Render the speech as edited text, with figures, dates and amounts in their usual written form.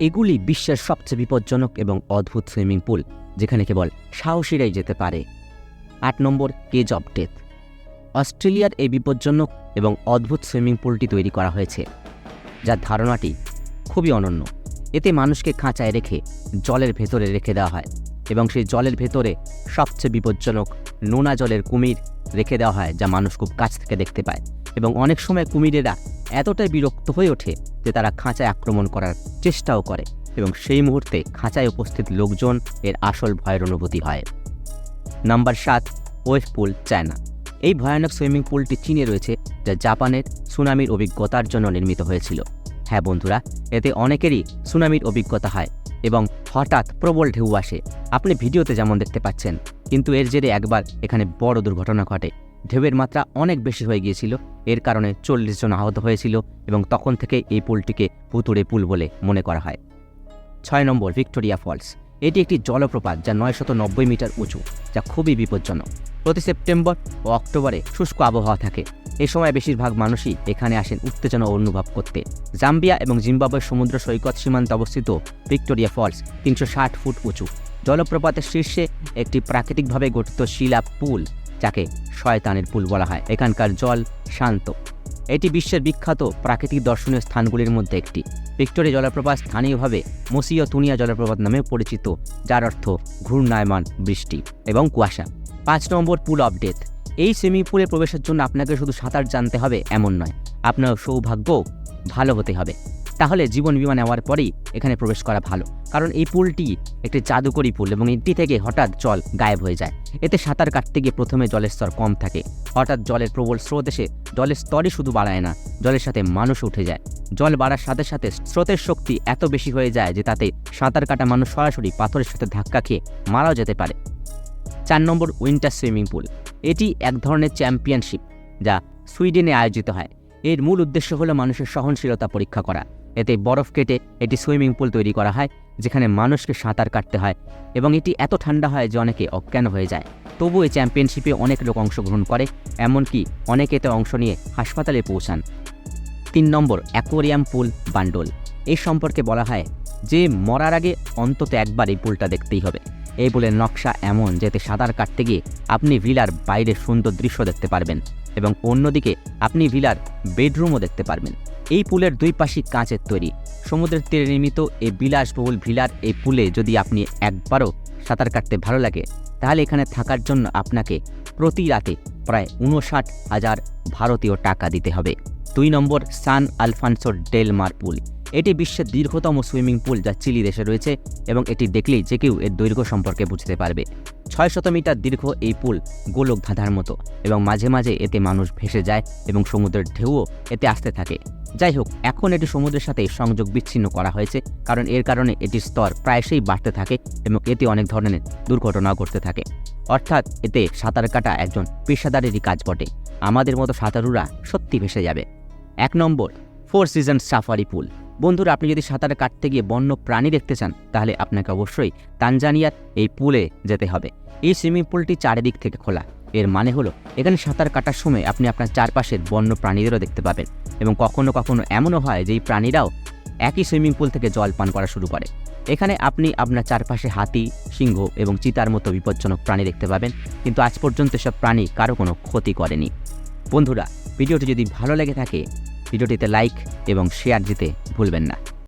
এগুলি বিশ্বের সবচেয়ে বিপজ্জনক এবং অদ্ভুত সুইমিং পুল, যেখানে কেবল সাহসীরাই যেতে পারে। 8 নম্বর, কেজ অফ ডেথ। অস্ট্রেলিয়ার এই বিপজ্জনক এবং অদ্ভুত সুইমিং পুলটি তৈরি করা হয়েছে, যার ধারণাটি খুবই অনন্য। এতে মানুষকে খাঁচায় রেখে জলের ভেতরে রেখে দেওয়া হয় এবং সেই জলের ভেতরে সবচেয়ে বিপজ্জনক নোনা জলের কুমির রেখে দেওয়া হয়, যা মানুষ খুব কাছ থেকে দেখতে পায়। এবং অনেক সময় কুমিরেরা এতটাই বিরক্ত হয়ে ওঠে যে তারা খাঁচায় আক্রমণ করার চেষ্টাও করে এবং সেই মুহূর্তে খাঁচায় উপস্থিত লোকজন এর আসল ভয়ের অনুভূতি হয়। নাম্বার 7, ওয়েভ পুল, চায়না। এই ভয়ানক সুইমিং পুলটি চীনে রয়েছে, যা জাপানের সুনামির অভিজ্ঞতার জন্য নির্মিত হয়েছিল। হ্যাঁ বন্ধুরা, এতে অনেকেরই সুনামির অভিজ্ঞতা হয় এবং হঠাৎ প্রবল ঢেউ আসে। আপনি ভিডিওতে যেমন দেখতে পাচ্ছেন, কিন্তু এর জেরে একবার এখানে বড় দুর্ঘটনা ঘটে। ঢেউয়ের মাত্রা অনেক বেশি হয়ে গিয়েছিল, এর কারণে 40 জন আহত হয়েছিল এবং তখন থেকে এই পুলটিকে ভুতুড়ে পুল বলে মনে করা হয়। 6 নম্বর, ভিক্টোরিয়া ফলস। এটি একটি জলপ্রপাত যা 990 মিটার উঁচু, যা খুবই বিপজ্জনক। প্রতি সেপ্টেম্বর ও অক্টোবরে শুষ্ক আবহাওয়া থাকে। এই সময় বেশিরভাগ মানুষই এখানে আসেন উত্তেজনা অনুভব করতে। জাম্বিয়া এবং জিম্বাবুয়ের সমুদ্র সৈকত সীমান্তে অবস্থিত ভিক্টোরিয়া ফলস 360 ফুট উঁচু। জলপ্রপাতের শীর্ষে একটি প্রাকৃতিকভাবে গঠিত শিলা পুল, যাকে শয়তানের পুল বলা হয়। এখানকার জল শান্ত। এটি বিশ্বের বিখ্যাত প্রাকৃতিক দর্শনীয় স্থানগুলির মধ্যে একটি। ভিক্টোরিয়া জলপ্রপাত স্থানীয়ভাবে মসিও তুনিয়া জলপ্রপাত নামে পরিচিত, যার অর্থ ঘূর্ণায়মান বৃষ্টি এবং কুয়াশা। 5 নম্বর, পুল অফ ডেথ। এই সুইমিং পুলে প্রবেশের জন্য আপনাকে শুধু সাঁতার জানতে হবে এমন নয়, আপনার সৌভাগ্য ভালো হতে হবে। তাহলে জীবন বিমা নেওয়ার পরেই এখানে প্রবেশ করা ভালো, কারণ এই পুলটি একটি জাদুকরী পুল এবং এটি থেকে হঠাৎ জল গায়েব হয়ে যায়। এতে সাঁতার কাটতে গিয়ে প্রথমে জলের স্তর কম থাকে, হঠাৎ জলের প্রবল স্রোত এসে জলের স্তরই শুধু বাড়ায় না, জলের সাথে মানুষ উঠে যায়। জল বাড়ার সাথে সাথে স্রোতের শক্তি এত বেশি হয়ে যায় যে তাতে সাঁতার কাটা মানুষ সরাসরি পাথরের সাথে ধাক্কা খেয়ে মারাও যেতে পারে। 4 নম্বর, উইন্টার সুইমিং পুল। এটি এক ধরনের চ্যাম্পিয়নশিপ যা সুইডেনে আয়োজিত হয়। এর মূল উদ্দেশ্য হলো মানুষের সহনশীলতা পরীক্ষা করা। এতে বরফ কেটে এটি সুইমিং পুল তৈরি করা হয়, যেখানে মানুষকে সাঁতার কাটতে হয় এবং এটি এত ঠান্ডা হয় যে অনেকে অজ্ঞান হয়ে যায়। তবু এই চ্যাম্পিয়নশিপে অনেক লোক অংশগ্রহণ করে, এমনকি অনেকে এতে অংশ নিয়ে হাসপাতালে পৌঁছান। 3 নম্বর, অ্যাকোয়ারিয়াম পুল, বান্ডোল। এই সম্পর্কে বলা হয় যে মরার আগে অন্তত একবার এই পুলটা দেখতেই হবে। এই পুলের নকশা এমন যেতে সাঁতার কাটতে গিয়ে আপনি ভিলার বাইরের সুন্দর দৃশ্য দেখতে পারবেন এবং অন্যদিকে আপনি ভিলার বেডরুমও দেখতে পারবেন। এই পুলের দুই পাশই কাঁচের তৈরি। সমুদ্রের তীরে নির্মিত এই বিলাসবহুল ভিলার এই পুলে যদি আপনি একবারও সাঁতার কাটতে ভালো লাগে, তাহলে এখানে থাকার জন্য আপনাকে প্রতি রাতে প্রায় 59,000 ভারতীয় টাকা দিতে হবে। 2 নম্বর, সান আলফানসো ডেল মার পুল। এটি বিশ্বের দীর্ঘতম সুইমিং পুল, যা চিলি দেশে রয়েছে এবং এটি দেখলেই যে কেউ এর দৈর্ঘ্য সম্পর্কে বুঝতে পারবে। 600 মিটার দীর্ঘ এই পুল গোলক ধাঁধার মতো এবং মাঝে মাঝে এতে মানুষ ভেসে যায় এবং সমুদ্রের ঢেউও এতে আসতে থাকে। যাই হোক, এখন এটি সমুদ্রের সাথে সংযোগ বিচ্ছিন্ন করা হয়েছে, কারণ এর কারণে এটির স্তর প্রায়শই বাড়তে থাকে এবং এতে অনেক ধরনের দুর্ঘটনাও ঘটতে থাকে। অর্থাৎ এতে সাঁতার কাটা একজন পেশাদারেরই কাজ বটে। আমাদের মতো সাঁতারুরা সত্যি ভেসে যাবে। 1 নম্বর, 4 সিজনস সাফারি পুল। বন্ধুরা, আপনি যদি সাঁতার কাটতে গিয়ে বন্য প্রাণী দেখতে চান, তাহলে আপনাকে অবশ্যই তানজানিয়ার এই পুলে যেতে হবে। এই সুইমিং পুলটি চারিদিক থেকে খোলা। এর মানে হলো এখানে সাঁতার কাটার সময় আপনি আপনার চারপাশের বন্য প্রাণীদেরও দেখতে পাবেন এবং কখনো কখনো এমনও হয় যে এই প্রাণীরাও একই সুইমিং পুল থেকে জল পান করা শুরু করে। এখানে আপনি আপনার চারপাশে হাতি, সিংহ এবং চিতার মতো বিপজ্জনক প্রাণী দেখতে পাবেন, কিন্তু আজ পর্যন্ত সব প্রাণী কারো কোনো ক্ষতি করেনি। বন্ধুরা, ভিডিওটি যদি ভালো লেগে থাকে, ভিডিওটিতে লাইক এবং শেয়ার দিতে ভুলবেন না।